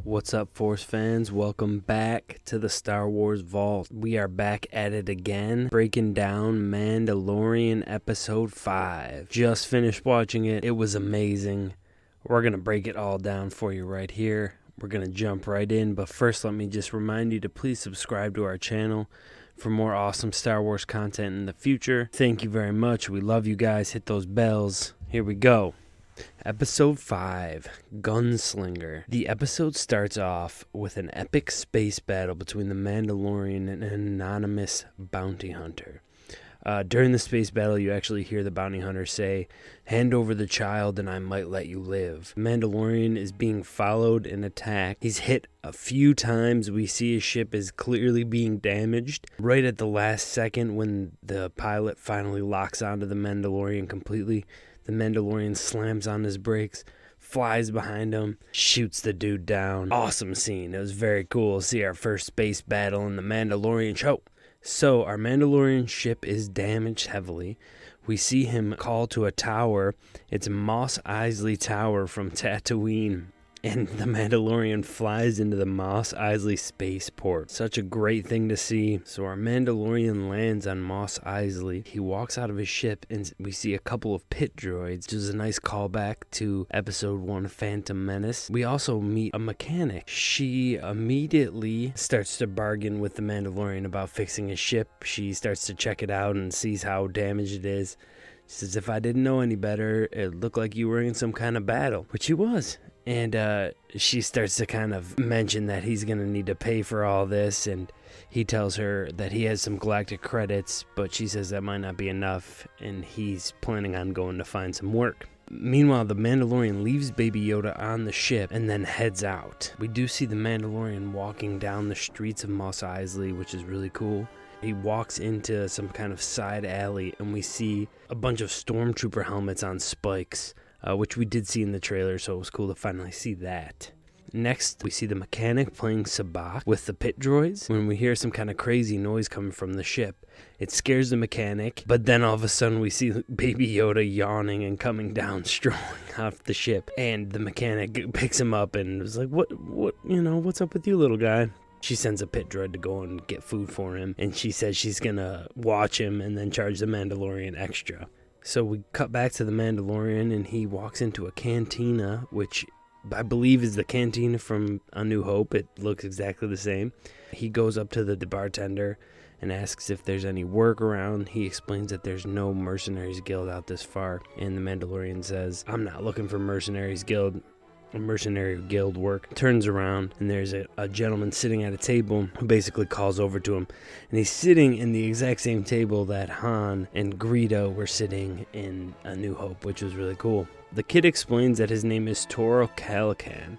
What's up, Force fans? Welcome back to the Star Wars Vault. We are back at it again, breaking down Mandalorian Episode 5. Just finished watching it. It was amazing. We're going to break it all down for you right here. We're going to jump right in, but first let me just remind you to please subscribe to our channel for more awesome Star Wars content in the future. Thank you very much. We love you guys. Hit those bells. Here we go. Episode 5, Gunslinger. The episode starts off with an epic space battle between the Mandalorian and an anonymous bounty hunter. During the space battle, you actually hear the bounty hunter say, "Hand over the child and I might let you live." The Mandalorian is being followed and attacked. He's hit a few times. We see his ship is clearly being damaged. Right at the last second, when the pilot finally locks onto the Mandalorian completely, the Mandalorian slams on his brakes, flies behind him, shoots the dude down. Awesome scene. It was very cool to see our first space battle in the Mandalorian show. So our Mandalorian ship is damaged heavily. We see him call to a tower. It's Mos Eisley Tower from Tatooine. And the Mandalorian flies into the Mos Eisley spaceport. Such a great thing to see. So our Mandalorian lands on Mos Eisley. He walks out of his ship and we see a couple of pit droids, which is a nice callback to Episode 1 Phantom Menace. We also meet a mechanic. She immediately starts to bargain with the Mandalorian about fixing his ship. She starts to check it out and sees how damaged it is. She says, "If I didn't know any better, it looked like you were in some kind of battle," which he was. And she starts to kind of mention that he's going to need to pay for all this, and he tells her that he has some galactic credits, but she says that might not be enough, and he's planning on going to find some work. Meanwhile, the Mandalorian leaves Baby Yoda on the ship and then heads out. We do see the Mandalorian walking down the streets of Mos Eisley, which is really cool. He walks into some kind of side alley, and we see a bunch of stormtrooper helmets on spikes, which we did see in the trailer, so it was cool to finally see that. Next, we see the mechanic playing sabacc with the pit droids. When we hear some kind of crazy noise coming from the ship, it scares the mechanic, but then all of a sudden we see Baby Yoda yawning and coming down, strolling off the ship, and the mechanic picks him up and was like, what's up with you, little guy?" She sends a pit droid to go and get food for him, and she says she's gonna watch him and then charge the Mandalorian extra. So we cut back to the Mandalorian, and he walks into a cantina, which I believe is the cantina from A New Hope. It looks exactly the same. He goes up to the bartender and asks if there's any work around. He explains that there's no Mercenaries Guild out this far, and the Mandalorian says, "I'm not looking for Mercenary Guild work." Turns around, and there's a gentleman sitting at a table who basically calls over to him, and he's sitting in the exact same table that Han and Greedo were sitting in A New Hope, which was really cool. The kid explains that his name is Toro Calican.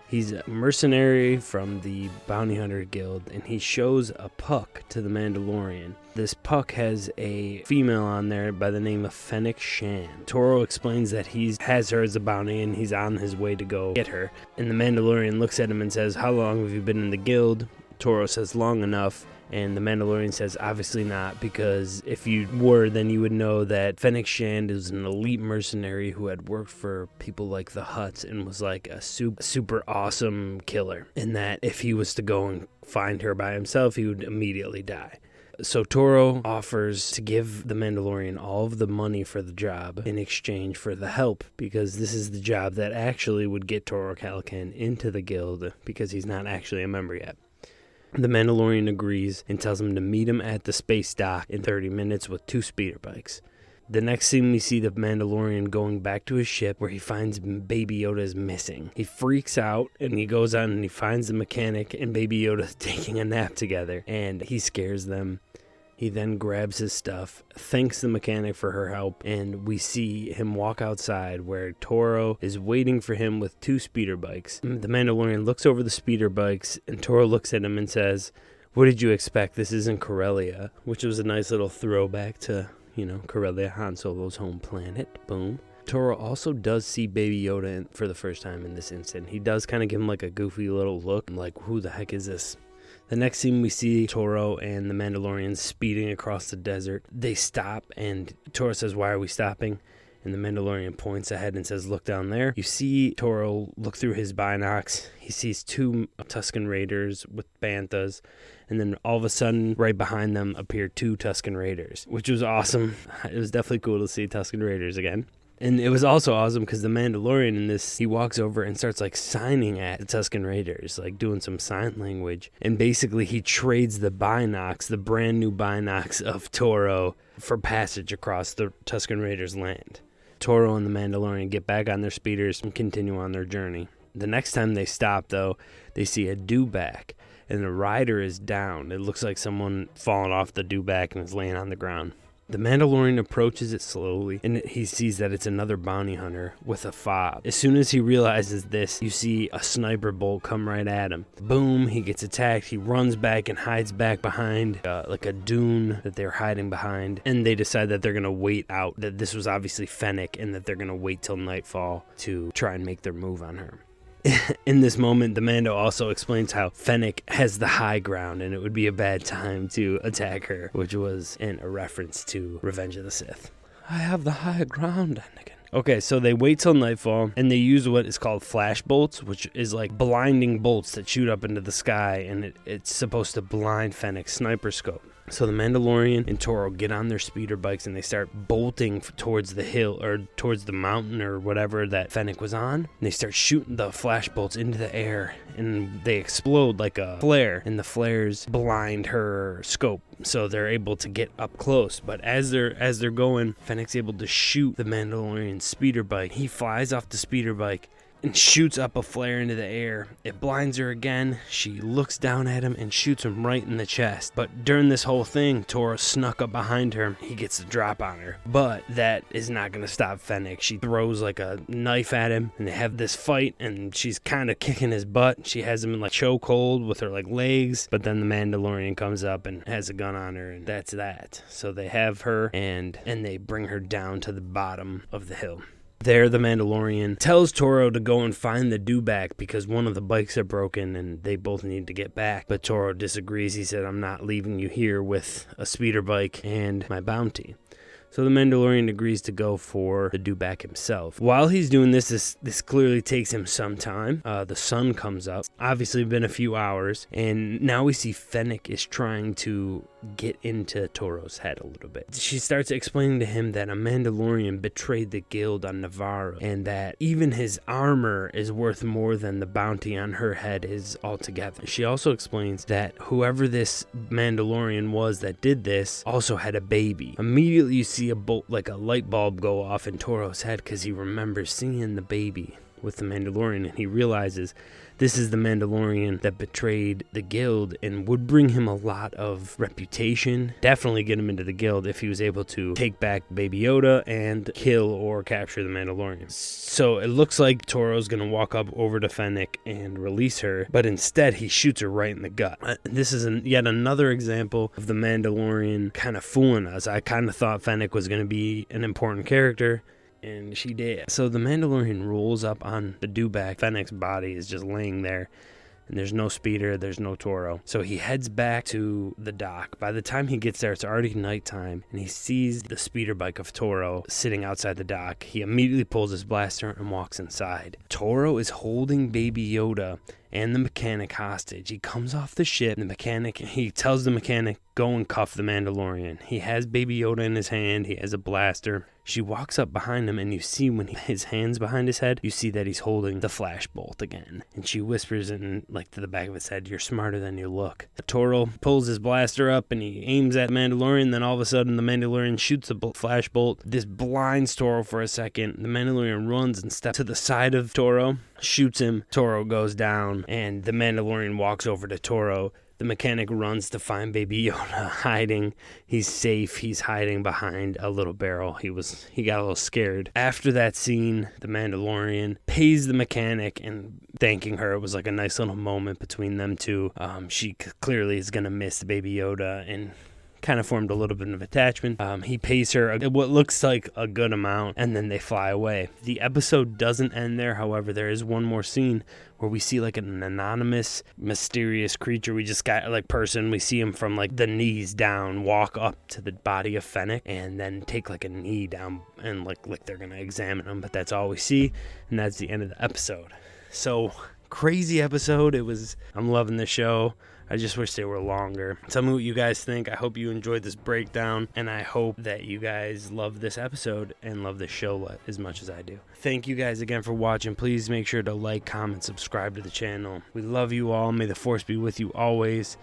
He's a mercenary from the Bounty Hunter Guild, and he shows a puck to the Mandalorian. This puck has a female on there by the name of Fennec Shan. Toro explains that he has her as a bounty, and he's on his way to go get her. And the Mandalorian looks at him and says, "How long have you been in the guild?" Toro says, "Long enough." And the Mandalorian says, "Obviously not, because if you were, then you would know that Fennec Shand is an elite mercenary who had worked for people like the Hutts and was like a super awesome killer. And that if he was to go and find her by himself, he would immediately die." So Toro offers to give the Mandalorian all of the money for the job in exchange for the help, because this is the job that actually would get Toro Calican into the guild, because he's not actually a member yet. The Mandalorian agrees and tells him to meet him at the space dock in 30 minutes with 2 speeder bikes. The next scene, we see the Mandalorian going back to his ship, where he finds Baby Yoda is missing. He freaks out, and he goes on and he finds the mechanic and Baby Yoda taking a nap together, and he scares them. He then grabs his stuff, thanks the mechanic for her help, and we see him walk outside where Toro is waiting for him with 2 speeder bikes. The Mandalorian looks over the speeder bikes, and Toro looks at him and says, "What did you expect? This isn't Corellia," which was a nice little throwback to, Corellia, Han Solo's home planet. Boom. Toro also does see Baby Yoda for the first time in this instant. He does kind of give him like a goofy little look, like, who the heck is this? The next scene, we see Toro and the Mandalorian speeding across the desert. They stop, and Toro says, "Why are we stopping?" And the Mandalorian points ahead and says, look down there. You see Toro look through his binocs. He sees 2 Tusken Raiders with banthas. And then all of a sudden, right behind them appeared 2 Tusken Raiders, which was awesome. It was definitely cool to see Tusken Raiders again. And it was also awesome because the Mandalorian in this, he walks over and starts like signing at the Tusken Raiders, like doing some sign language. And basically he trades the binocs, the brand new binocs of Toro, for passage across the Tusken Raiders' land. Toro and the Mandalorian get back on their speeders and continue on their journey. The next time they stop, though, they see a dewback, and the rider is down. It looks like someone fallen off the dewback and is laying on the ground. The Mandalorian approaches it slowly, and he sees that it's another bounty hunter with a fob. As soon as he realizes this, you see a sniper bolt come right at him. Boom, he gets attacked. He runs back and hides back behind like a dune that they're hiding behind, and they decide that they're going to wait out, that this was obviously Fennec, and that they're going to wait till nightfall to try and make their move on her. In this moment, the Mando also explains how Fennec has the high ground and it would be a bad time to attack her, which was in a reference to Revenge of the Sith. I have the high ground, Anakin. Okay, so they wait till nightfall, and they use what is called flash bolts, which is like blinding bolts that shoot up into the sky, and it's supposed to blind Fennec's sniper scope. So the Mandalorian and Toro get on their speeder bikes and they start bolting towards the hill or towards the mountain or whatever that Fennec was on. And they start shooting the flash bolts into the air and they explode like a flare, and the flares blind her scope. So they're able to get up close. But as they're going, Fennec's able to shoot the Mandalorian speeder bike. He flies off the speeder bike and shoots up a flare into the air. It blinds her again. She looks down at him and shoots him right in the chest. But during this whole thing, Toro snuck up behind her. He gets the drop on her. But that is not going to stop Fennec. She throws like a knife at him, and they have this fight, and she's kind of kicking his butt. She has him in like chokehold with her like legs. But then the Mandalorian comes up and has a gun on her, and that's that. So they have her, and they bring her down to the bottom of the hill. There, the Mandalorian tells Toro to go and find the dewback because one of the bikes are broken and they both need to get back. But Toro disagrees. He said, I'm not leaving you here with a speeder bike and my bounty. So the Mandalorian agrees to go for the dewback himself. While he's doing this clearly takes him some time. The sun comes up. Obviously been a few hours, and now we see Fennec is trying to get into Toro's head a little bit. She starts explaining to him that a Mandalorian betrayed the guild on Navarro, and that even his armor is worth more than the bounty on her head is altogether. She also explains that whoever this Mandalorian was that did this also had a baby. Immediately you see a bolt, like a light bulb, go off in Toro's head because he remembers seeing the baby with the Mandalorian, and he realizes this is the Mandalorian that betrayed the guild and would bring him a lot of reputation. Definitely get him into the guild if he was able to take back Baby Yoda and kill or capture the Mandalorian. So it looks like Toro's going to walk up over to Fennec and release her, but instead he shoots her right in the gut. This is yet another example of the Mandalorian kind of fooling us. I kind of thought Fennec was going to be an important character, and she did. So the Mandalorian rolls up on the dewback. Fennec's body is just laying there, and there's no speeder, there's no Toro. So he heads back to the dock. By the time he gets there, it's already nighttime, and he sees the speeder bike of Toro sitting outside the dock. He immediately pulls his blaster and walks inside. Toro is holding Baby Yoda and the mechanic hostage. He comes off the ship, and he tells the mechanic, go and cuff the Mandalorian. He has Baby Yoda in his hand, he has a blaster. She walks up behind him, and you see when his hand's behind his head, you see that he's holding the flash bolt again. And she whispers in, like, to the back of his head, you're smarter than you look. Toro pulls his blaster up, and he aims at Mandalorian. Then all of a sudden, the Mandalorian shoots the flash bolt. This blinds Toro for a second. The Mandalorian runs and steps to the side of Toro, shoots him. Toro goes down, and the Mandalorian walks over to Toro. The mechanic runs to find Baby Yoda hiding. He's safe. He's hiding behind a little barrel. He got a little scared. After that scene, the Mandalorian pays the mechanic and thanking her. It was like a nice little moment between them two. She clearly is going to miss Baby Yoda and kind of formed a little bit of attachment. He pays her what looks like a good amount, and then they fly away. The episode doesn't end there. However, there is one more scene where we see like an anonymous, mysterious creature. We just got like person. We see him from like the knees down, walk up to the body of Fennec, and then take like a knee down and like they're gonna examine him. But that's all we see, and that's the end of the episode. So crazy episode. I'm loving the show. I just wish they were longer. Tell me what you guys think. I hope you enjoyed this breakdown, and I hope that you guys love this episode and love the show as much as I do. Thank you guys again for watching. Please make sure to like, comment, subscribe to the channel. We love you all. May the force be with you always.